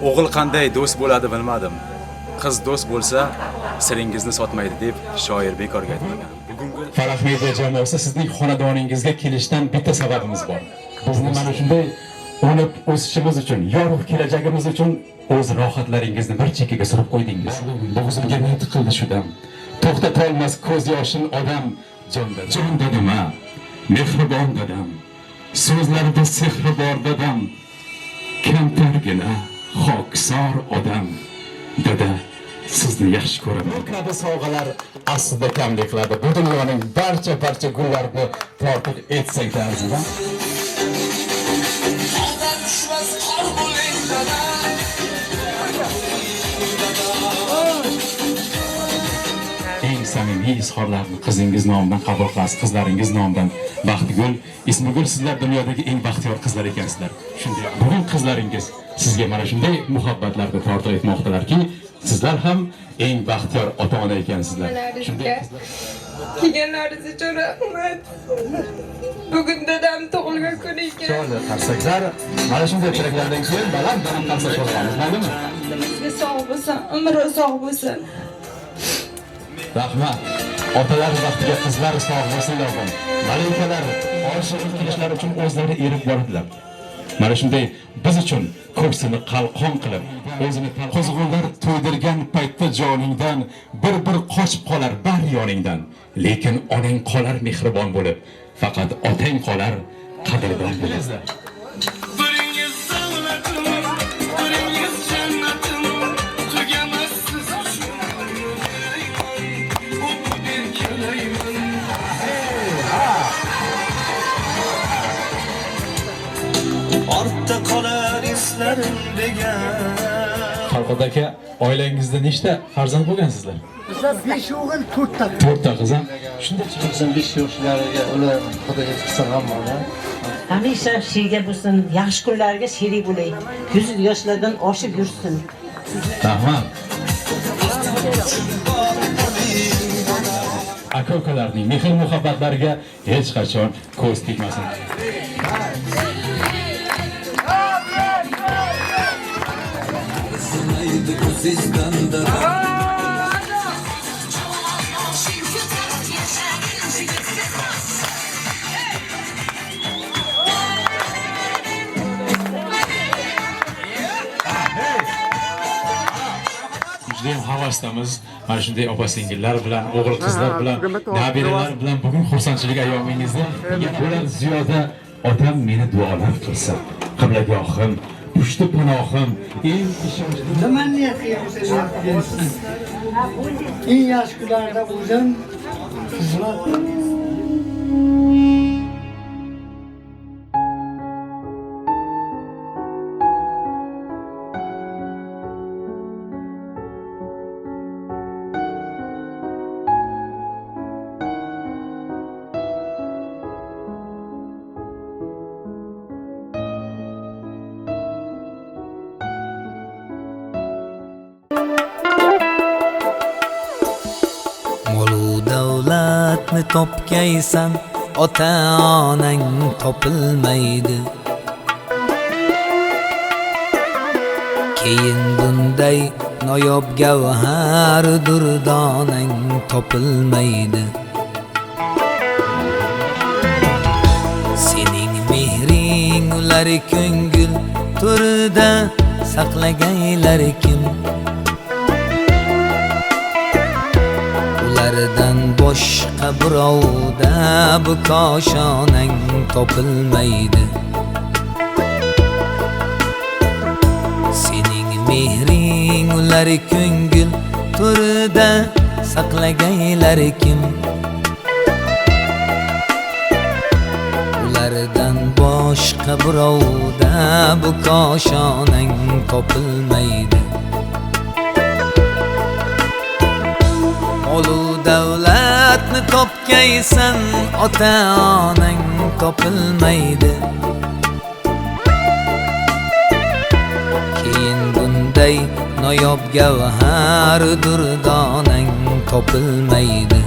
O'g'il qanday do'st bo'ladi bilmadim. Qiz do'st bo'lsa, siringizni sotmaydi deb shoir bekorga aytmagan. Bugungi Farah media jamoasi sizning xonadoningizga kelishdan bitta sababimiz bor. Bizni mana shunday o'nib o'sishimiz uchun, yorug' kelajagimiz uchun o'z rohatlaringizni bir chekkaga surib qo'ydingiz. Bo'g'zimga ne tiqildi shu dam. To'xtata olmas ko'z yoshin odam jon dadam-a, mehribon dadam. So'zlarida sehri bor dadam. Kamtargina, xokisor odam. Dada, sizni yaxshi ko'raman. Bu kabi sovg'alar aslida kamlik qiladi. Bu dunyoning barcha gullarini tortiq etsak arzida. Eng samimiy izhorlarni qizingiz nomidan qabul qilasiz, qizlaringiz nomidan. Baxtigul, Ismigul, sizlar dunyodagi eng baxtiyor qizlar ekansizlar. Shunday bugun qizlaringiz sizga mana shunday muhabbatlarni tortiq etmoqdalarki, sizlar ham eng baxtiyor ota-ona ekansizlar. Shunday kelganlaringiz uchun rahmat. Bugun dadam tug'ilgan kun ekan. Chiroyli qarsaklar, mana shunday tilaklardan keyin baland qarsak bo'lamiz, maylimi? Sizga sog' bo'lsin, umri sog' bo'lsin. Rahmat. Otalar vaqtiga qizlar sog' bo'lsinlar. Malikalar oshiqlik qilishlari uchun o'zlari erib boradilar. Mana shunday biz uchun ko'ksini qalqon qilib, o'zini qo'zg'onlar to'ydirgan paytda joningdan bir qochib qolar bar yoningdan. Lekin onang qolar mehribon bo'lib, faqat otang qolar qadrdon bo'lib. Ortda qolar islarim degan. Farhod aka, oilangizda nechta farzand bo'lgansizlar? Bizlar 5 o'g'il, 4 ta. 4 ta qiz ham. Shunday 95 yoshlariga ular Xudoga qisqarganlar. Hamisha shirga bo'lsin, yaxshi kunlarga sherik bo'ling. Ko'z yoshlardan oshib yursin. Rahmat. Aka-ukalarning mehr muhabbatlariga hech qachon ko'z tegmasin. Judayam havasdamiz. Mana shunday opa-singillar bilan, o'g'il qizlar bilan, nabiralar bilan bugun xursandchilik ayyomingizda bular ziyoda otam meni duolar qilsin. Qiblagohim, pushti panohim, eng ishonchli Tamanniya qilamiz. Eng yaxshi kunlarda o'zim xizmat Davlatni topgaysan, ota-onang topilmaydi. Keyin bunday noyob gavhar durdonang topilmaydi. Sening mehring ular ko'ngil turida saqlagaylar kim? Ulardan boshqa birovda bu koshonang topilmaydi. Sening mehring ular ko'ngil turida saqlagaylar kim? Ulardan boshqa birovda bu koshonang topilmaydi. Olu davlatni topgaysan, ota-onang topilmaydi. Keyin bunday noyob gavhar durdonang topilmaydi.